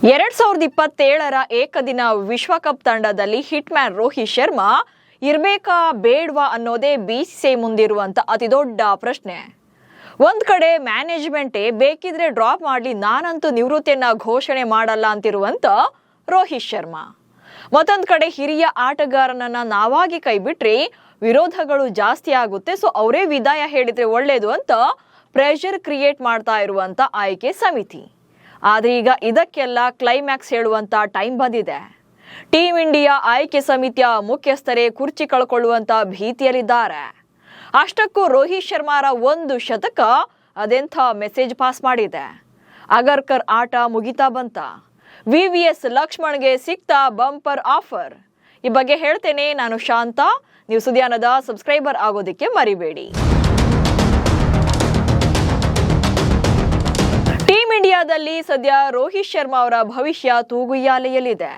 2027ರ ಏಕದಿನ ವಿಶ್ವಕಪ್ ತಂಡದಲ್ಲಿ ಹಿಟ್ ಮ್ಯಾನ್ ರೋಹಿತ್ ಶರ್ಮಾ ಇರಬೇಕಾ ಬೇಡವಾ ಅನ್ನೋದೇ ಬಿಸಿಸಿಐ ಮುಂದಿರುವಂತ ಅತಿದೊಡ್ಡ ಪ್ರಶ್ನೆ. ಒಂದ್ ಕಡೆ ಮ್ಯಾನೇಜ್ಮೆಂಟೇ ಬೇಕಿದ್ರೆ ಡ್ರಾಪ್ ಮಾಡಲಿ, ನಾನಂತೂ ನಿವೃತ್ತಿಯನ್ನ ಘೋಷಣೆ ಮಾಡಲ್ಲ ಅಂತಿರುವಂತ ರೋಹಿತ್ ಶರ್ಮಾ. ಮತ್ತೊಂದ್ ಕಡೆ ಹಿರಿಯ ಆಟಗಾರನನ್ನ ನಾವಾಗಿ ಕೈ ಬಿಟ್ರೆ ವಿರೋಧಗಳು ಜಾಸ್ತಿ ಆಗುತ್ತೆ, ಸೊ ಅವರೇ ವಿದಾಯ ಹೇಳಿದ್ರೆ ಒಳ್ಳೇದು ಅಂತ ಪ್ರೆಷರ್ ಕ್ರಿಯೇಟ್ ಮಾಡ್ತಾ ಇರುವಂತ ಆಯ್ಕೆ ಸಮಿತಿ. ಆದ್ರೆ ಈಗ ಇದಕ್ಕೆಲ್ಲ ಕ್ಲೈಮ್ಯಾಕ್ಸ್ ಹೇಳುವಂತ ಟೈಮ್ ಬಂದಿದೆ. ಟೀಮ್ ಇಂಡಿಯಾ ಆಯ್ಕೆ ಸಮಿತಿಯ ಮುಖ್ಯಸ್ಥರೇ ಕುರ್ಚಿ ಕಳ್ಕೊಳ್ಳುವಂತ ಭೀತಿಯಲ್ಲಿದ್ದಾರೆ. ಅಷ್ಟಕ್ಕೂ ರೋಹಿತ್ ಶರ್ಮಾರ ಒಂದು ಶತಕ ಅದೆಂಥ ಮೆಸೇಜ್ ಪಾಸ್ ಮಾಡಿದೆ. ಅಗರ್ಕರ್ ಆಟ ಮುಗಿತಾ ಬಂತ, ವಿವಿಎಸ್ ಲಕ್ಷ್ಮಣ್ಗೆ ಸಿಕ್ತಾ ಬಂಪರ್ ಆಫರ್. ಈ ಬಗ್ಗೆ ಹೇಳ್ತೇನೆ. ನಾನು ಶಾಂತ. ನೀವು ಸುದ್ಯಾನದ ಸಬ್ಸ್ಕ್ರೈಬರ್ ಆಗೋದಕ್ಕೆ ಮರಿಬೇಡಿ. ಟೀಮ್ ಇಂಡಿಯಾದಲ್ಲಿ ಸದ್ಯ ರೋಹಿತ್ ಶರ್ಮಾ ಅವರ ಭವಿಷ್ಯ ತೂಗುಯ್ಯಾಲೆಯಲ್ಲಿದೆ.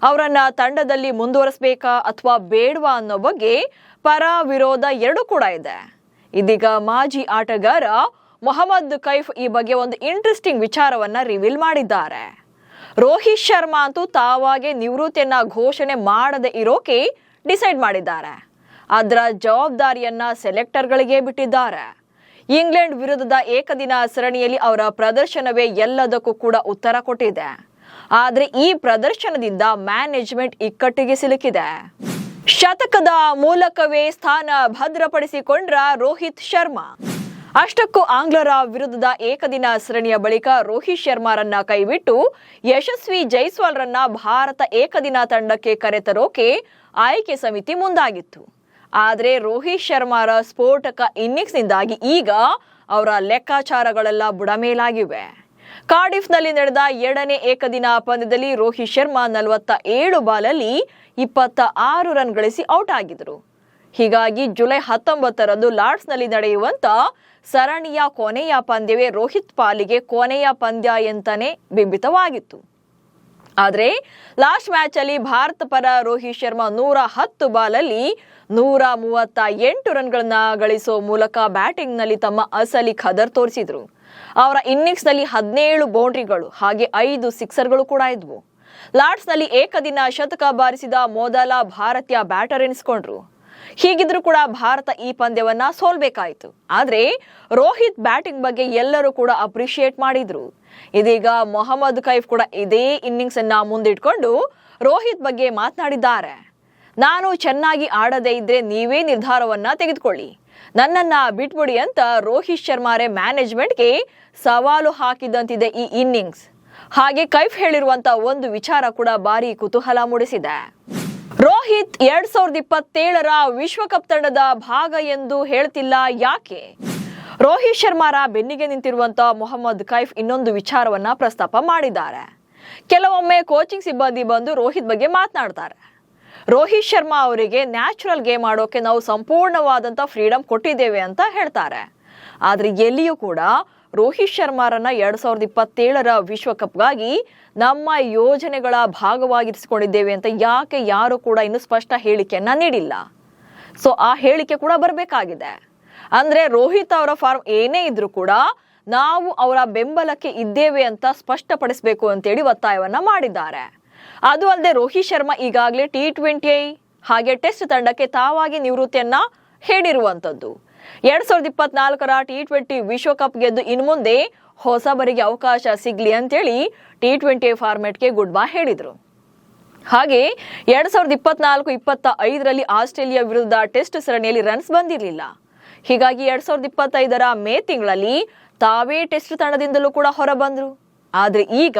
ಅವರನ್ನ ತಂಡದಲ್ಲಿ ಮುಂದುವರಿಸಬೇಕಾ ಅಥವಾ ಬೇಡವಾ ಅನ್ನೋ ಬಗ್ಗೆ ಪರ ವಿರೋಧ ಎರಡೂ ಕೂಡ ಇದೆ. ಇದೀಗ ಮಾಜಿ ಆಟಗಾರ ಮೊಹಮ್ಮದ್ ಕೈಫ್ ಈ ಬಗ್ಗೆ ಒಂದು ಇಂಟ್ರೆಸ್ಟಿಂಗ್ ವಿಚಾರವನ್ನ ರಿವೀಲ್ ಮಾಡಿದ್ದಾರೆ. ರೋಹಿತ್ ಶರ್ಮಾ ಅಂತೂ ತಾವಾಗೆ ನಿವೃತ್ತಿಯನ್ನ ಘೋಷಣೆ ಮಾಡದೆ ಇರೋಕೆ ಡಿಸೈಡ್ ಮಾಡಿದ್ದಾರೆ. ಅದರ ಜವಾಬ್ದಾರಿಯನ್ನ ಸೆಲೆಕ್ಟರ್ಗಳಿಗೆ ಬಿಟ್ಟಿದ್ದಾರೆ. ಇಂಗ್ಲೆಂಡ್ ವಿರುದ್ಧದ ಏಕದಿನ ಸರಣಿಯಲ್ಲಿ ಅವರ ಪ್ರದರ್ಶನವೇ ಎಲ್ಲದಕ್ಕೂ ಕೂಡ ಉತ್ತರ ಕೊಟ್ಟಿದೆ. ಆದ್ರೆ ಈ ಪ್ರದರ್ಶನದಿಂದ ಮ್ಯಾನೇಜ್ಮೆಂಟ್ ಇಕ್ಕಟ್ಟಿಗೆ ಸಿಲುಕಿದೆ. ಶತಕದ ಮೂಲಕವೇ ಸ್ಥಾನ ಭದ್ರಪಡಿಸಿಕೊಂಡ್ರ ರೋಹಿತ್ ಶರ್ಮಾ. ಅಷ್ಟಕ್ಕೂ ಆಂಗ್ಲರ ವಿರುದ್ಧದ ಏಕದಿನ ಸರಣಿಯ ಬಳಿಕ ರೋಹಿತ್ ಶರ್ಮಾರನ್ನ ಕೈಬಿಟ್ಟು ಯಶಸ್ವಿ ಜೈಸ್ವಾಲ್ರನ್ನ ಭಾರತ ಏಕದಿನ ತಂಡಕ್ಕೆ ಕರೆತರೋಕೆ ಆಯ್ಕೆ ಸಮಿತಿ ಮುಂದಾಗಿತ್ತು. ಆದ್ರೆ ರೋಹಿತ್ ಶರ್ಮಾರ ಸ್ಫೋಟಕ ಇನ್ನಿಂಗ್ಸ್ನಿಂದಾಗಿ ಈಗ ಅವರ ಲೆಕ್ಕಾಚಾರಗಳೆಲ್ಲ ಬುಡಮೇಲಾಗಿವೆ. ಕಾರ್ಡಿಫ್ನಲ್ಲಿ ನಡೆದ 2ನೇ ಏಕದಿನ ಪಂದ್ಯದಲ್ಲಿ ರೋಹಿತ್ ಶರ್ಮಾ 47 ಬಾಲಲ್ಲಿ 26 ರನ್ ಗಳಿಸಿ ಔಟ್ ಆಗಿದ್ರು. ಹೀಗಾಗಿ ಜುಲೈ 19ರಂದು ಲಾರ್ಡ್ಸ್ನಲ್ಲಿ ನಡೆಯುವಂತ ಸರಣಿಯ ಕೊನೆಯ ಪಂದ್ಯವೇ ರೋಹಿತ್ ಪಾಲಿಗೆ ಕೊನೆಯ ಪಂದ್ಯ ಎಂತಾನೆ ಬಿಂಬಿತವಾಗಿತ್ತು. ಆದ್ರೆ ಲಾಸ್ಟ್ ಮ್ಯಾಚ್ ಅಲ್ಲಿ ಭಾರತ ಪರ ರೋಹಿತ್ ಶರ್ಮಾ 110 ಬಾಲಲ್ಲಿ 138 ರನ್ಗಳನ್ನ ಗಳಿಸೋ ಮೂಲಕ ಬ್ಯಾಟಿಂಗ್ ನಲ್ಲಿ ತಮ್ಮ ಅಸಲಿ ಖದರ್ ತೋರಿಸಿದ್ರು. ಅವರ ಇನ್ನಿಂಗ್ಸ್ ನಲ್ಲಿ 17 ಬೌಂಡ್ರಿಗಳು ಹಾಗೆ 5 ಸಿಕ್ಸರ್ಗಳು ಕೂಡ ಇದ್ವು. ಲಾರ್ಡ್ಸ್ ನಲ್ಲಿ ಏಕದಿನ ಶತಕ ಬಾರಿಸಿದ ಮೊದಲ ಭಾರತೀಯ ಬ್ಯಾಟರ್ ಎನಿಸಿಕೊಂಡ್ರು. ಹೀಗಿದ್ರು ಕೂಡ ಭಾರತ ಈ ಪಂದ್ಯವನ್ನ ಸೋಲ್ಬೇಕಾಯಿತು. ಆದ್ರೆ ರೋಹಿತ್ ಬ್ಯಾಟಿಂಗ್ ಬಗ್ಗೆ ಎಲ್ಲರೂ ಕೂಡ ಅಪ್ರಿಶಿಯೇಟ್ ಮಾಡಿದ್ರು. ಇದೀಗ ಮೊಹಮ್ಮದ್ ಕೈಫ್ ಕೂಡ ಇದೇ ಇನ್ನಿಂಗ್ಸ್ ಅನ್ನ ಮುಂದಿಟ್ಕೊಂಡು ರೋಹಿತ್ ಬಗ್ಗೆ ಮಾತನಾಡಿದ್ದಾರೆ. ನಾನು ಚೆನ್ನಾಗಿ ಆಡದೇ ಇದ್ರೆ ನೀವೇ ನಿರ್ಧಾರವನ್ನ ತೆಗೆದುಕೊಳ್ಳಿ, ನನ್ನನ್ನ ಬಿಟ್ಬಿಡಿ ಅಂತ ರೋಹಿತ್ ಶರ್ಮಾರೇ ಮ್ಯಾನೇಜ್ಮೆಂಟ್ಗೆ ಸವಾಲು ಹಾಕಿದಂತಿದೆ ಈ ಇನ್ನಿಂಗ್ಸ್. ಹಾಗೆ ಕೈಫ್ ಹೇಳಿರುವಂತ ಒಂದು ವಿಚಾರ ಕೂಡ ಭಾರಿ ಕುತೂಹಲ ಮೂಡಿಸಿದೆ. ರೋಹಿತ್ 2027ರ ವಿಶ್ವಕಪ್ ತಂಡದ ಭಾಗ ಎಂದು ಹೇಳ್ತಿಲ್ಲ ಯಾಕೆ? ರೋಹಿತ್ ಶರ್ಮಾರ ಬೆನ್ನಿಗೆ ನಿಂತಿರುವಂತ ಮೊಹಮ್ಮದ್ ಕೈಫ್ ಇನ್ನೊಂದು ವಿಚಾರವನ್ನ ಪ್ರಸ್ತಾಪ ಮಾಡಿದ್ದಾರೆ. ಕೆಲವೊಮ್ಮೆ ಕೋಚಿಂಗ್ ಸಿಬ್ಬಂದಿ ಬಂದು ರೋಹಿತ್ ಬಗ್ಗೆ ಮಾತನಾಡ್ತಾರೆ. ರೋಹಿತ್ ಶರ್ಮಾ ಅವರಿಗೆ ನ್ಯಾಚುರಲ್ ಗೇಮ್ ಆಡೋಕೆ ನಾವು ಸಂಪೂರ್ಣವಾದಂತ ಫ್ರೀಡಮ್ ಕೊಟ್ಟಿದ್ದೇವೆ ಅಂತ ಹೇಳ್ತಾರೆ. ಆದ್ರೆ ಎಲ್ಲಿಯೂ ಕೂಡ ರೋಹಿತ್ ಶರ್ಮಾರನ್ನ 2027ರ ವಿಶ್ವಕಪ್ಗಾಗಿ ನಮ್ಮ ಯೋಜನೆಗಳ ಭಾಗವಾಗಿರಿಸಿಕೊಂಡಿದ್ದೇವೆ ಅಂತ ಯಾರು ಕೂಡ ಇನ್ನು ಸ್ಪಷ್ಟ ಹೇಳಿಕೆಯನ್ನ ನೀಡಿಲ್ಲ. ಸೊ ಆ ಹೇಳಿಕೆ ಕೂಡ ಬರಬೇಕಾಗಿದೆ. ಅಂದ್ರೆ ರೋಹಿತ್ ಅವರ ಫಾರ್ಮ್ ಏನೇ ಇದ್ರೂ ಕೂಡ ನಾವು ಅವರ ಬೆಂಬಲಕ್ಕೆ ಇದ್ದೇವೆ ಅಂತ ಸ್ಪಷ್ಟಪಡಿಸಬೇಕು ಅಂತೇಳಿ ಒತ್ತಾಯವನ್ನ ಮಾಡಿದ್ದಾರೆ. ಅದು ಅಲ್ಲದೆ ರೋಹಿತ್ ಶರ್ಮಾ ಈಗಾಗಲೇ T20 ಹಾಗೆ ಟೆಸ್ಟ್ ತಂಡಕ್ಕೆ ತಾವಾಗಿ ನಿವೃತ್ತಿಯನ್ನ ಹೇಳಿರುವಂತದ್ದು. 2024ರ T20 ವಿಶ್ವಕಪ್ ಗೆದ್ದು ಇನ್ನು ಮುಂದೆ ಹೊಸಬರಿಗೆ ಅವಕಾಶ ಸಿಗ್ಲಿ ಅಂತೇಳಿ T20 ಫಾರ್ಮೆಟ್ಗೆ ಗುಡ್ ಬೈ ಹೇಳಿದ್ರು. ಹಾಗೆ 2024-25ರಲ್ಲಿ ಆಸ್ಟ್ರೇಲಿಯಾ ವಿರುದ್ಧ ಟೆಸ್ಟ್ ಸರಣಿಯಲ್ಲಿ ರನ್ಸ್ ಬಂದಿರಲಿಲ್ಲ. ಹೀಗಾಗಿ 2025ರ ಮೇ ತಿಂಗಳಲ್ಲಿ ತಾವೇ ಟೆಸ್ಟ್ ತಂಡದಿಂದಲೂ ಕೂಡ ಹೊರ ಬಂದ್ರು. ಆದ್ರೆ ಈಗ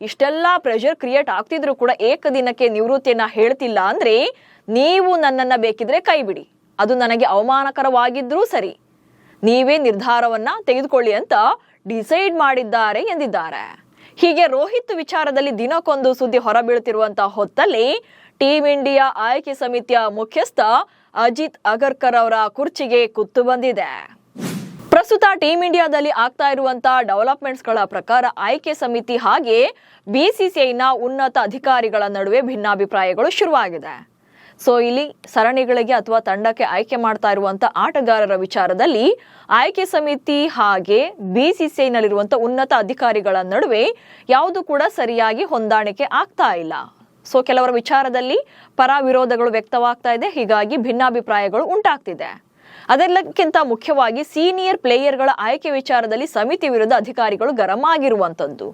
ಇಷ್ಟೆಲ್ಲಾ ಪ್ರೆಷರ್ ಕ್ರಿಯೇಟ್ ಆಗ್ತಿದ್ರು ಕೂಡ ಏಕದಿನಕ್ಕೆ ನಿವೃತ್ತಿಯನ್ನ ಹೇಳ್ತಿಲ್ಲ ಅಂದ್ರೆ ನೀವು ನನ್ನನ್ನ ಬೇಕಿದ್ರೆ ಕೈ ಬಿಡಿ, ಅದು ನನಗೆ ಅವಮಾನಕರವಾಗಿದ್ರೂ ಸರಿ, ನೀವೇ ನಿರ್ಧಾರವನ್ನ ತೆಗೆದುಕೊಳ್ಳಿ ಅಂತ ಡಿಸೈಡ್ ಮಾಡಿದ್ದಾರೆ ಎಂದಿದ್ದಾರೆ. ಹೀಗೆ ರೋಹಿತ್ ವಿಚಾರದಲ್ಲಿ ದಿನಕ್ಕೊಂದು ಸುದ್ದಿ ಹೊರಬೀಳುತ್ತಿರುವಂತ ಹೊತ್ತಲ್ಲಿ ಟೀಮ್ ಇಂಡಿಯಾ ಆಯ್ಕೆ ಸಮಿತಿಯ ಮುಖ್ಯಸ್ಥ ಅಜಿತ್ ಅಗರ್ಕರ್ ಅವರ ಕುರ್ಚಿಗೆ ಕುತ್ತು ಬಂದಿದೆ. ಪ್ರಸ್ತುತ ಟೀಮ್ ಇಂಡಿಯಾದಲ್ಲಿ ಆಗ್ತಾ ಇರುವಂತ ಡೆವಲಪ್ಮೆಂಟ್ಸ್ ಗಳ ಪ್ರಕಾರ ಆಯ್ಕೆ ಸಮಿತಿ ಹಾಗೆ ಬಿಸಿಸಿಐನ ಉನ್ನತ ಅಧಿಕಾರಿಗಳ ನಡುವೆ ಭಿನ್ನಾಭಿಪ್ರಾಯಗಳು ಶುರುವಾಗಿದೆ. ಸೊ ಇಲ್ಲಿ ಸರಣಿಗಳಿಗೆ ಅಥವಾ ತಂಡಕ್ಕೆ ಆಯ್ಕೆ ಮಾಡ್ತಾ ಇರುವಂತ ಆಟಗಾರರ ವಿಚಾರದಲ್ಲಿ ಆಯ್ಕೆ ಸಮಿತಿ ಹಾಗೆ ಬಿಸಿಸಿಐನಲ್ಲಿರುವಂತ ಉನ್ನತ ಅಧಿಕಾರಿಗಳ ನಡುವೆ ಯಾವುದು ಕೂಡ ಸರಿಯಾಗಿ ಹೊಂದಾಣಿಕೆ ಆಗ್ತಾ ಇಲ್ಲ. ಸೊ ಕೆಲವರ ವಿಚಾರದಲ್ಲಿ ಪರ ವಿರೋಧಗಳು ವ್ಯಕ್ತವಾಗ್ತಾ ಇದೆ, ಹೀಗಾಗಿ ಭಿನ್ನಾಭಿಪ್ರಾಯಗಳು ಉಂಟಾಗ್ತಿದೆ. ಅದೆಲ್ಲಕ್ಕಿಂತ ಮುಖ್ಯವಾಗಿ ಸೀನಿಯರ್ ಪ್ಲೇಯರ್ಗಳ ಆಯ್ಕೆ ವಿಚಾರದಲ್ಲಿ ಸಮಿತಿ ವಿರುದ್ಧ ಅಧಿಕಾರಿಗಳು ಗರಂ ಆಗಿರುವಂತದ್ದು.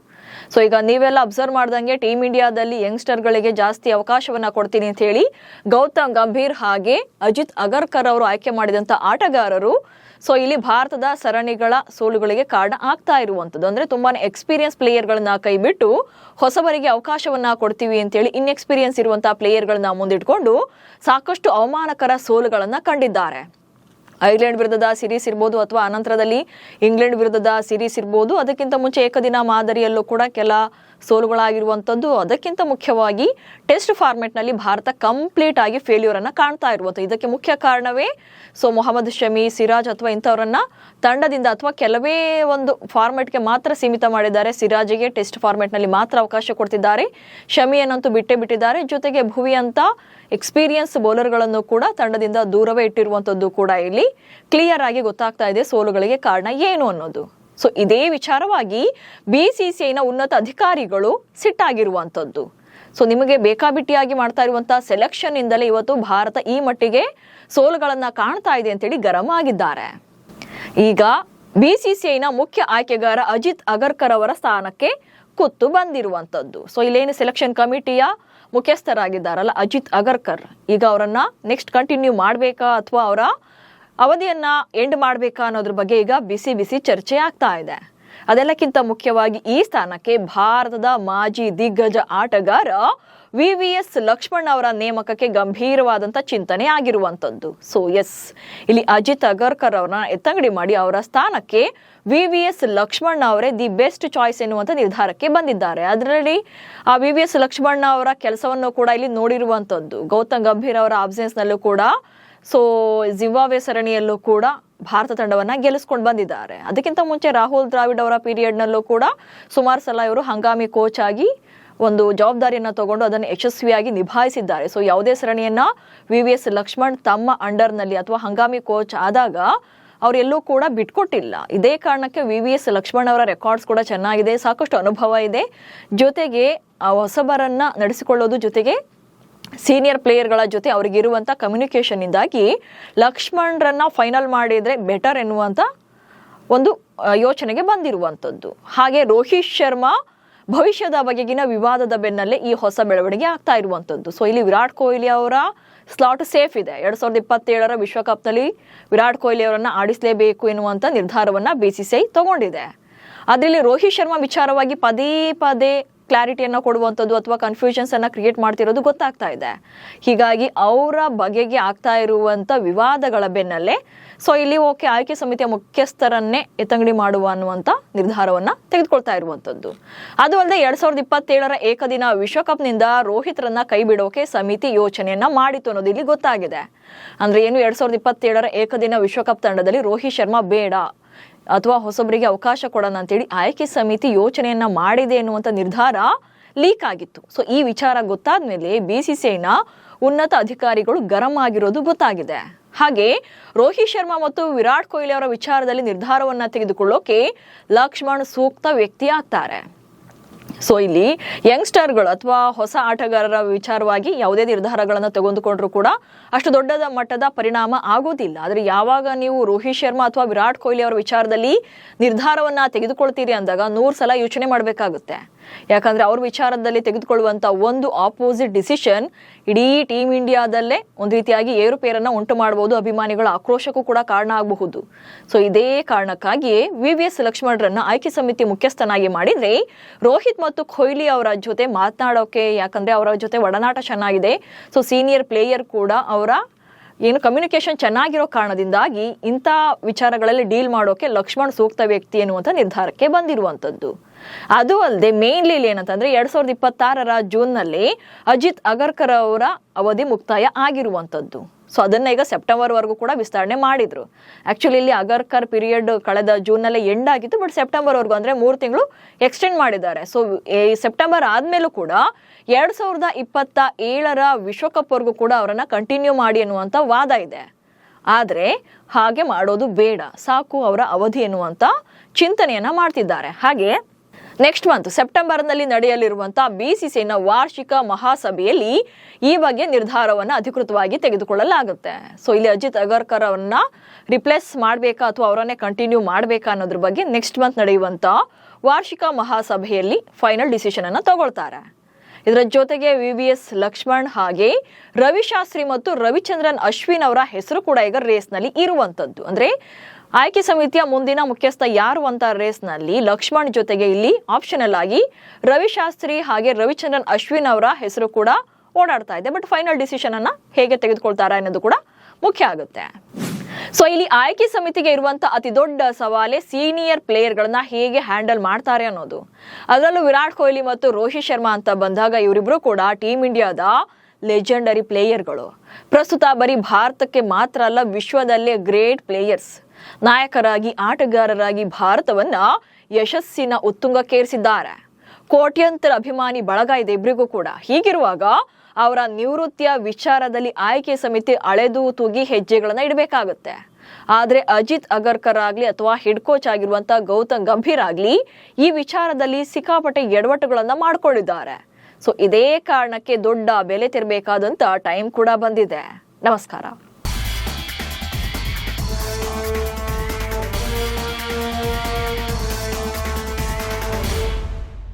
ಸೊ ಈಗ ನೀವೆಲ್ಲ ಅಬ್ಸರ್ವ್ ಮಾಡ್ದಂಗೆ ಟೀಮ್ ಇಂಡಿಯಾದಲ್ಲಿ ಯಂಗ್ಸ್ಟರ್ಗಳಿಗೆ ಜಾಸ್ತಿ ಅವಕಾಶವನ್ನ ಕೊಡ್ತೀನಿ ಅಂತ ಹೇಳಿ ಗೌತಮ್ ಗಂಭೀರ್ ಹಾಗೆ ಅಜಿತ್ ಅಗರ್ಕರ್ ಅವರು ಆಯ್ಕೆ ಮಾಡಿದಂತ ಆಟಗಾರರು ಸೊ ಇಲ್ಲಿ ಭಾರತದ ಸರಣಿಗಳ ಸೋಲುಗಳಿಗೆ ಕಾರಣ ಆಗ್ತಾ ಇರುವಂತದ್ದು. ಅಂದ್ರೆ ತುಂಬಾನೇ ಎಕ್ಸ್ಪೀರಿಯನ್ಸ್ ಪ್ಲೇಯರ್ಗಳನ್ನ ಕೈ ಬಿಟ್ಟು ಹೊಸಬರಿಗೆ ಅವಕಾಶವನ್ನ ಕೊಡ್ತೀವಿ ಅಂತೇಳಿ ಇನ್ಎಕ್ಸ್ಪೀರಿಯನ್ಸ್ ಇರುವಂತಹ ಪ್ಲೇಯರ್ಗಳನ್ನ ಮುಂದಿಟ್ಕೊಂಡು ಸಾಕಷ್ಟು ಅವಮಾನಕರ ಸೋಲುಗಳನ್ನ ಕಂಡಿದ್ದಾರೆ. ಐರ್ಲೆಂಡ್ ವಿರುದ್ಧದ ಸಿರೀಸ್ ಇರ್ಬೋದು ಅಥವಾ ಅನಂತರದಲ್ಲಿ ಇಂಗ್ಲೆಂಡ್ ವಿರುದ್ಧದ ಸಿರೀಸ್ ಇರ್ಬೋದು, ಅದಕ್ಕಿಂತ ಮುಂಚೆ ಏಕದಿನ ಮಾದರಿಯಲ್ಲೂ ಕೂಡ ಕೆಲ ಸೋಲುಗಳಾಗಿರುವಂಥದ್ದು. ಅದಕ್ಕಿಂತ ಮುಖ್ಯವಾಗಿ ಟೆಸ್ಟ್ ಫಾರ್ಮೆಟ್ನಲ್ಲಿ ಭಾರತ ಕಂಪ್ಲೀಟ್ ಆಗಿ ಫೇಲ್ಯೂರ್ ಅನ್ನ ಕಾಣ್ತಾ ಇರುವಂಥದ್ದು. ಇದಕ್ಕೆ ಮುಖ್ಯ ಕಾರಣವೇ ಸೊ ಮೊಹಮ್ಮದ್ ಶಮಿ, ಸಿರಾಜ್ ಅಥವಾ ಇಂಥವರನ್ನ ತಂಡದಿಂದ ಅಥವಾ ಕೆಲವೇ ಒಂದು ಫಾರ್ಮೆಟ್ಗೆ ಮಾತ್ರ ಸೀಮಿತ ಮಾಡಿದ್ದಾರೆ. ಸಿರಾಜಿಗೆ ಟೆಸ್ಟ್ ಫಾರ್ಮೆಟ್ನಲ್ಲಿ ಮಾತ್ರ ಅವಕಾಶ ಕೊಡ್ತಿದ್ದಾರೆ, ಶಮಿಯನ್ನಂತೂ ಬಿಟ್ಟೇ ಬಿಟ್ಟಿದ್ದಾರೆ. ಜೊತೆಗೆ ಭುವಿ ಅಂತ ಎಕ್ಸ್ಪೀರಿಯನ್ಸ್ ಬೌಲರ್ಗಳನ್ನು ಕೂಡ ತಂಡದಿಂದ ದೂರವೇ ಇಟ್ಟಿರುವಂಥದ್ದು ಕೂಡ ಇಲ್ಲಿ ಕ್ಲಿಯರ್ ಆಗಿ ಗೊತ್ತಾಗ್ತಾ ಇದೆ ಸೋಲುಗಳಿಗೆ ಕಾರಣ ಏನು ಅನ್ನೋದು. ಸೊ ಇದೇ ವಿಚಾರವಾಗಿ ಬಿಸಿಸಿಐನ ಉನ್ನತ ಅಧಿಕಾರಿಗಳು ಸಿಟ್ಟಾಗಿರುವಂಥದ್ದು. ಸೊ ನಿಮಗೆ ಬೇಕಾಬಿಟ್ಟಿಯಾಗಿ ಮಾಡ್ತಾ ಇರುವಂತಹ ಸೆಲೆಕ್ಷನ್ ಇಂದಲೇ ಇವತ್ತು ಭಾರತ ಈ ಮಟ್ಟಿಗೆ ಸೋಲುಗಳನ್ನ ಕಾಣ್ತಾ ಇದೆ ಅಂತೇಳಿ ಗರಂ ಆಗಿದ್ದಾರೆ. ಈಗ ಬಿಸಿಸಿಐನ ಮುಖ್ಯ ಆಯ್ಕೆಗಾರ ಅಜಿತ್ ಅಗರ್ಕರ್ ಅವರ ಸ್ಥಾನಕ್ಕೆ ಕುತ್ತು ಬಂದಿರುವಂತದ್ದು. ಸೊ ಇಲ್ಲೇನು ಸೆಲೆಕ್ಷನ್ ಕಮಿಟಿಯ ಮುಖ್ಯಸ್ಥರಾಗಿದ್ದಾರಲ್ಲ ಅಜಿತ್ ಅಗರ್ಕರ್, ಈಗ ಅವರನ್ನ ನೆಕ್ಸ್ಟ್ ಕಂಟಿನ್ಯೂ ಮಾಡಬೇಕಾ ಅಥವಾ ಅವರ ಅವಧಿಯನ್ನ ಎಂಡ್ ಮಾಡಬೇಕಾ ಅನ್ನೋದ್ರ ಬಗ್ಗೆ ಈಗ ಬಿಸಿ ಚರ್ಚೆ ಆಗ್ತಾ ಇದೆ. ಅದೆಲ್ಲಕ್ಕಿಂತ ಮುಖ್ಯವಾಗಿ ಈ ಸ್ಥಾನಕ್ಕೆ ಭಾರತದ ಮಾಜಿ ದಿಗ್ಗಜ ಆಟಗಾರ ವಿವಿಎಸ್ ಲಕ್ಷ್ಮಣ್ ಅವರ ನೇಮಕಕ್ಕೆ ಗಂಭೀರವಾದಂತ ಚಿಂತನೆ ಆಗಿರುವಂತದ್ದು. ಸೊ ಎಸ್, ಇಲ್ಲಿ ಅಜಿತ್ ಅಗರ್ಕರ್ ಅವರನ್ನ ಎತ್ತಂಗಡಿ ಮಾಡಿ ಅವರ ಸ್ಥಾನಕ್ಕೆ ವಿವಿಎಸ್ ಲಕ್ಷ್ಮಣ್ ಅವರೇ ದಿ ಬೆಸ್ಟ್ ಚಾಯ್ಸ್ ಎನ್ನುವಂತ ನಿರ್ಧಾರಕ್ಕೆ ಬಂದಿದ್ದಾರೆ. ಅದರಲ್ಲಿ ಆ ವಿವಿಎಸ್ ಲಕ್ಷ್ಮಣ್ ಅವರ ಕೆಲಸವನ್ನು ಕೂಡ ಇಲ್ಲಿ ನೋಡಿರುವಂತದ್ದು. ಗೌತಮ್ ಗಂಭೀರ್ ಅವರ ಅಬ್ಸೆನ್ಸ್ ನಲ್ಲೂ ಕೂಡ ಸೊ ಜಿಂಬಾಬ್ವೆ ಸರಣಿಯಲ್ಲೂ ಕೂಡ ಭಾರತ ತಂಡವನ್ನ ಗೆಲ್ಲಿಸ್ಕೊಂಡು ಬಂದಿದ್ದಾರೆ. ಅದಕ್ಕಿಂತ ಮುಂಚೆ ರಾಹುಲ್ ದ್ರಾವಿಡ್ ಅವರ ಪೀರಿಯಡ್ ನಲ್ಲೂ ಕೂಡ ಸುಮಾರು ಸಲ ಇವರು ಹಂಗಾಮಿ ಕೋಚ್ ಆಗಿ ಒಂದು ಜವಾಬ್ದಾರಿಯನ್ನ ತಗೊಂಡು ಅದನ್ನು ಯಶಸ್ವಿಯಾಗಿ ನಿಭಾಯಿಸಿದ್ದಾರೆ. ಸೊ ಯಾವುದೇ ಸರಣಿಯನ್ನ ವಿವಿಎಸ್ ಲಕ್ಷ್ಮಣ್ ತಮ್ಮ ಅಂಡರ್ ನಲ್ಲಿ ಅಥವಾ ಹಂಗಾಮಿ ಕೋಚ್ ಆದಾಗ ಅವರೆಲ್ಲೂ ಕೂಡ ಬಿಟ್ಕೊಟ್ಟಿಲ್ಲ. ಇದೇ ಕಾರಣಕ್ಕೆ ವಿವಿಎಸ್ ಲಕ್ಷ್ಮಣ್ ಅವರ ರೆಕಾರ್ಡ್ಸ್ ಕೂಡ ಚೆನ್ನಾಗಿದೆ, ಸಾಕಷ್ಟು ಅನುಭವ ಇದೆ. ಜೊತೆಗೆ ಹೊಸಬರನ್ನ ನಡೆಸಿಕೊಳ್ಳೋದು, ಜೊತೆಗೆ ಸೀನಿಯರ್ ಪ್ಲೇಯರ್ಗಳ ಜೊತೆ ಅವರಿಗೆ ಇರುವಂತ ಕಮ್ಯುನಿಕೇಶನ್ ಇಂದಾಗಿ ಲಕ್ಷ್ಮಣ್ರನ್ನ ಫೈನಲ್ ಮಾಡಿದ್ರೆ ಬೆಟರ್ ಎನ್ನುವಂತ ಒಂದು ಯೋಚನೆಗೆ ಬಂದಿರುವಂತದ್ದು. ಹಾಗೆ ರೋಹಿತ್ ಶರ್ಮಾ ಭವಿಷ್ಯದ ಬಗೆಗಿನ ವಿವಾದದ ಬೆನ್ನಲ್ಲೇ ಈ ಹೊಸ ಬೆಳವಣಿಗೆ ಆಗ್ತಾ ಇರುವಂತದ್ದು. ಸೊ ಇಲ್ಲಿ ವಿರಾಟ್ ಕೊಹ್ಲಿ ಅವರ ಸ್ಲಾಟ್ ಸೇಫ್ ಇದೆ. 2027 ವಿಶ್ವಕಪ್ ನಲ್ಲಿ ವಿರಾಟ್ ಕೊಹ್ಲಿ ಅವರನ್ನ ಆಡಿಸಲೇಬೇಕು ಎನ್ನುವಂತ ನಿರ್ಧಾರವನ್ನ ಬಿಸಿಸಿಐ ತಗೊಂಡಿದೆ. ಅದರಲ್ಲಿ ರೋಹಿತ್ ಶರ್ಮಾ ವಿಚಾರವಾಗಿ ಪದೇ ಪದೇ ಕ್ಲಾರಿಟಿಯನ್ನ ಕೊಡುವಂಥದ್ದು ಅಥವಾ ಕನ್ಫ್ಯೂಷನ್ಸ್ ಅನ್ನ ಕ್ರಿಯೇಟ್ ಮಾಡ್ತಿರೋದು ಗೊತ್ತಾಗ್ತಾ ಇದೆ. ಹೀಗಾಗಿ ಅವರ ಬಗೆಗೆ ಆಗ್ತಾ ಇರುವಂತ ವಿವಾದಗಳ ಬೆನ್ನಲ್ಲೇ ಸೊ ಇಲ್ಲಿ ಓಕೆ ಆಯ್ಕೆ ಸಮಿತಿಯ ಮುಖ್ಯಸ್ಥರನ್ನೇ ಎತ್ತಂಗಡಿ ಮಾಡುವ ಅನ್ನುವಂತ ನಿರ್ಧಾರವನ್ನ ತೆಗೆದುಕೊಳ್ತಾ ಇರುವಂತದ್ದು. ಅದು ಅಲ್ಲದೆ 2027 ಏಕದಿನ ವಿಶ್ವಕಪ್ ನಿಂದ ರೋಹಿತ್ರನ್ನ ಕೈ ಬಿಡೋಕೆ ಸಮಿತಿ ಯೋಚನೆಯನ್ನ ಮಾಡಿತು ಅನ್ನೋದು ಇಲ್ಲಿ ಗೊತ್ತಾಗಿದೆ. ಅಂದ್ರೆ ಏನು 2027 ಏಕದಿನ ವಿಶ್ವಕಪ್ ತಂಡದಲ್ಲಿ ರೋಹಿತ್ ಶರ್ಮಾ ಬೇಡ ಅಥವಾ ಹೊಸಬರಿಗೆ ಅವಕಾಶ ಕೊಡೋಣ ಅಂತೇಳಿ ಆಯ್ಕೆ ಸಮಿತಿ ಯೋಚನೆಯನ್ನ ಮಾಡಿದೆ ಎನ್ನುವಂತ ನಿರ್ಧಾರ ಲೀಕ್ ಆಗಿತ್ತು. ಸೊ ಈ ವಿಚಾರ ಗೊತ್ತಾದ್ಮೇಲೆ ಬಿಸಿಸಿಐನ ಉನ್ನತ ಅಧಿಕಾರಿಗಳು ಗರಂ ಆಗಿರೋದು ಗೊತ್ತಾಗಿದೆ. ಹಾಗೆ ರೋಹಿತ್ ಶರ್ಮಾ ಮತ್ತು ವಿರಾಟ್ ಕೊಹ್ಲಿ ಅವರ ವಿಚಾರದಲ್ಲಿ ನಿರ್ಧಾರವನ್ನ ತೆಗೆದುಕೊಳ್ಳೋಕೆ ಲಕ್ಷ್ಮಣ್ ಸೂಕ್ತ ವ್ಯಕ್ತಿ ಆಗ್ತಾರೆ. ಸೊ ಇಲ್ಲಿ ಯಂಗ್ಸ್ಟರ್ಗಳು ಅಥವಾ ಹೊಸ ಆಟಗಾರರ ವಿಚಾರವಾಗಿ ಯಾವುದೇ ನಿರ್ಧಾರಗಳನ್ನು ತೆಗೆದುಕೊಂಡ್ರು ಕೂಡ ಅಷ್ಟು ದೊಡ್ಡ ಮಟ್ಟದ ಪರಿಣಾಮ ಆಗೋದಿಲ್ಲ. ಆದರೆ ಯಾವಾಗ ನೀವು ರೋಹಿತ್ ಶರ್ಮಾ ಅಥವಾ ವಿರಾಟ್ ಕೊಹ್ಲಿ ಅವರ ವಿಚಾರದಲ್ಲಿ ನಿರ್ಧಾರವನ್ನ ತೆಗೆದುಕೊಳ್ತೀರಿ ಅಂದಾಗ 100 ಸಲ ಯೋಚನೆ ಮಾಡಬೇಕಾಗುತ್ತೆ. ಯಾಕಂದ್ರೆ ಅವ್ರ ವಿಚಾರದಲ್ಲಿ ತೆಗೆದುಕೊಳ್ಳುವಂತ ಒಂದು ಆಪೋಸಿಟ್ ಡಿಸಿಷನ್ ಇಡೀ ಟೀಮ್ ಇಂಡಿಯಾದಲ್ಲೇ ಒಂದು ರೀತಿಯಾಗಿ ಏರುಪೇರನ್ನ ಉಂಟು ಮಾಡಬಹುದು, ಅಭಿಮಾನಿಗಳ ಆಕ್ರೋಶಕ್ಕೂ ಕೂಡ ಕಾರಣ ಆಗಬಹುದು. ಸೊ ಇದೇ ಕಾರಣಕ್ಕಾಗಿಯೇ ವಿವಿಎಸ್ ಲಕ್ಷ್ಮಣ್ರನ್ನ ಆಯ್ಕೆ ಸಮಿತಿ ಮುಖ್ಯಸ್ಥನಾಗಿ ಮಾಡಿದ್ರೆ ರೋಹಿತ್ ಮತ್ತು ಕೊಹ್ಲಿ ಅವರ ಜೊತೆ ಮಾತನಾಡೋಕೆ, ಯಾಕಂದ್ರೆ ಅವರ ಜೊತೆ ಒಡನಾಟ ಚೆನ್ನಾಗಿದೆ. ಸೊ ಸೀನಿಯರ್ ಪ್ಲೇಯರ್ ಕೂಡ ಅವರ ಏನು ಕಮ್ಯುನಿಕೇಶನ್ ಚೆನ್ನಾಗಿರೋ ಕಾರಣದಿಂದಾಗಿ ಇಂಥ ವಿಚಾರಗಳಲ್ಲಿ ಡೀಲ್ ಮಾಡೋಕೆ ಲಕ್ಷ್ಮಣ್ ಸೂಕ್ತ ವ್ಯಕ್ತಿ ಎನ್ನುವಂತ ನಿರ್ಧಾರಕ್ಕೆ ಬಂದಿರುವಂತದ್ದು. ಅದು ಅಲ್ಲದೆ ಮೇನ್ಲಿ ಏನಂತಂದ್ರೆ 2026 ಜೂನ್ನಲ್ಲಿ ಅಜಿತ್ ಅಗರ್ಕರ್ ಅವರ ಅವಧಿ ಮುಕ್ತಾಯ ಆಗಿರುವಂತದ್ದು. ಸೊ ಅದನ್ನ ಈಗ ಸೆಪ್ಟೆಂಬರ್ ವರೆಗೂ ಕೂಡ ವಿಸ್ತರಣೆ ಮಾಡಿದ್ರು. ಆಕ್ಚುಲಿ ಇಲ್ಲಿ ಅಗರ್ಕರ್ ಪೀರಿಯಡ್ ಕಳೆದ ಜೂನ್ನಲ್ಲೇ ಎಂಡ್ ಆಗಿತ್ತು, ಬಟ್ ಸೆಪ್ಟೆಂಬರ್ ವರೆಗೂ ಅಂದ್ರೆ 3 ತಿಂಗಳು ಎಕ್ಸ್ಟೆಂಡ್ ಮಾಡಿದ್ದಾರೆ. ಸೊ ಈ ಸೆಪ್ಟೆಂಬರ್ ಆದ್ಮೇಲೂ ಕೂಡ 2027 ವಿಶ್ವಕಪ್ ವರೆಗೂ ಕೂಡ ಅವರನ್ನ ಕಂಟಿನ್ಯೂ ಮಾಡಿ ಎನ್ನುವಂತ ವಾದ ಇದೆ. ಆದ್ರೆ ಹಾಗೆ ಮಾಡೋದು ಬೇಡ, ಸಾಕು ಅವರ ಅವಧಿ ಎನ್ನುವಂತ ಚಿಂತನೆಯನ್ನ ಮಾಡ್ತಿದ್ದಾರೆ. ಹಾಗೆ ನೆಕ್ಸ್ಟ್ ಮಂತ್ ಸೆಪ್ಟೆಂಬರ್ನಲ್ಲಿ ನಡೆಯಲಿರುವಂತಹ BCCIನ ವಾರ್ಷಿಕ ಮಹಾಸಭೆಯಲ್ಲಿ ಈ ಬಗ್ಗೆ ನಿರ್ಧಾರವನ್ನು ಅಧಿಕೃತವಾಗಿ ತೆಗೆದುಕೊಳ್ಳಲಾಗುತ್ತೆ. ಸೊ ಇಲ್ಲಿ ಅಜಿತ್ ಅಗರ್ಕರ್ ಅವರನ್ನ ರಿಪ್ಲೇಸ್ ಮಾಡಬೇಕಾ ಅಥವಾ ಅವರನ್ನೇ ಕಂಟಿನ್ಯೂ ಮಾಡಬೇಕಾ ಅನ್ನೋದ್ರ ಬಗ್ಗೆ ನೆಕ್ಸ್ಟ್ ಮಂತ್ ನಡೆಯುವಂತ ವಾರ್ಷಿಕ ಮಹಾಸಭೆಯಲ್ಲಿ ಫೈನಲ್ ಡಿಸಿಷನ್ ಅನ್ನ ತಗೊಳ್ತಾರೆ. ಇದರ ಜೊತೆಗೆ VVS ಲಕ್ಷ್ಮಣ್ ಹಾಗೆ ರವಿಶಾಸ್ತ್ರಿ ಮತ್ತು ರವಿಚಂದ್ರನ್ ಅಶ್ವಿನ್ ಅವರ ಹೆಸರು ಕೂಡ ಈಗ ರೇಸ್ನಲ್ಲಿ ಇರುವಂತದ್ದು. ಅಂದ್ರೆ ಆಯ್ಕೆ ಸಮಿತಿಯ ಮುಂದಿನ ಮುಖ್ಯಸ್ಥ ಯಾರು ಅಂತ ರೇಸ್ನಲ್ಲಿ ಲಕ್ಷ್ಮಣ್ ಜೊತೆಗೆ ಇಲ್ಲಿ ಆಪ್ಷನಲ್ ಆಗಿ ರವಿಶಾಸ್ತ್ರಿ ಹಾಗೆ ರವಿಚಂದ್ರನ್ ಅಶ್ವಿನ್ ಅವರ ಹೆಸರು ಕೂಡ ಓಡಾಡ್ತಾ ಇದೆ. ಬಟ್ ಫೈನಲ್ ಡಿಸಿಷನ್ ಅನ್ನ ಹೇಗೆ ತೆಗೆದುಕೊಳ್ತಾರಾ ಅನ್ನೋದು ಕೂಡ ಮುಖ್ಯ ಆಗುತ್ತೆ. ಸೊ ಇಲ್ಲಿ ಆಯ್ಕೆ ಸಮಿತಿಗೆ ಇರುವಂತ ಅತಿ ದೊಡ್ಡ ಸವಾಲೆ ಸೀನಿಯರ್ ಪ್ಲೇಯರ್ ಗಳನ್ನ ಹೇಗೆ ಹ್ಯಾಂಡಲ್ ಮಾಡ್ತಾರೆ ಅನ್ನೋದು. ಅದರಲ್ಲೂ ವಿರಾಟ್ ಕೊಹ್ಲಿ ಮತ್ತು ರೋಹಿತ್ ಶರ್ಮಾ ಅಂತ ಬಂದಾಗ ಇವರಿಬ್ರು ಕೂಡ ಟೀಮ್ ಇಂಡಿಯಾದ ಲೆಜೆಂಡರಿ ಪ್ಲೇಯರ್ಗಳು. ಪ್ರಸ್ತುತ ಬರೀ ಭಾರತಕ್ಕೆ ಮಾತ್ರ ಅಲ್ಲ, ವಿಶ್ವದಲ್ಲೇ ಗ್ರೇಟ್ ಪ್ಲೇಯರ್ಸ್. ನಾಯಕರಾಗಿ ಆಟಗಾರರಾಗಿ ಭಾರತವನ್ನ ಯಶಸ್ಸಿನ ಉತ್ತುಂಗಕ್ಕೇರಿಸಿದ್ದಾರೆ. ಕೋಟ್ಯಂತರ ಅಭಿಮಾನಿ ಬಳಗ ಇದೆ ಇಬ್ಬರಿಗೂ ಕೂಡ. ಹೀಗಿರುವಾಗ ಅವರ ನಿವೃತ್ತಿಯ ವಿಚಾರದಲ್ಲಿ ಆಯ್ಕೆ ಸಮಿತಿ ಅಳೆದು ತೂಗಿ ಹೆಜ್ಜೆಗಳನ್ನ ಇಡಬೇಕಾಗುತ್ತೆ. ಆದ್ರೆ ಅಜಿತ್ ಅಗರ್ಕರ್ ಆಗ್ಲಿ ಅಥವಾ ಹೆಡ್ ಕೋಚ್ ಆಗಿರುವಂತ ಗೌತಮ್ ಗಂಭೀರ್ ಆಗ್ಲಿ ಈ ವಿಚಾರದಲ್ಲಿ ಸಿಕ್ಕಾಪಟ್ಟೆ ಎಡವಟ್ಟುಗಳನ್ನ ಮಾಡ್ಕೊಂಡಿದ್ದಾರೆ. ಸೊ ಇದೇ ಕಾರಣಕ್ಕೆ ದೊಡ್ಡ ಬೆಲೆ ತೆರಬೇಕಾದಂತ ಟೈಮ್ ಕೂಡ ಬಂದಿದೆ. ನಮಸ್ಕಾರ.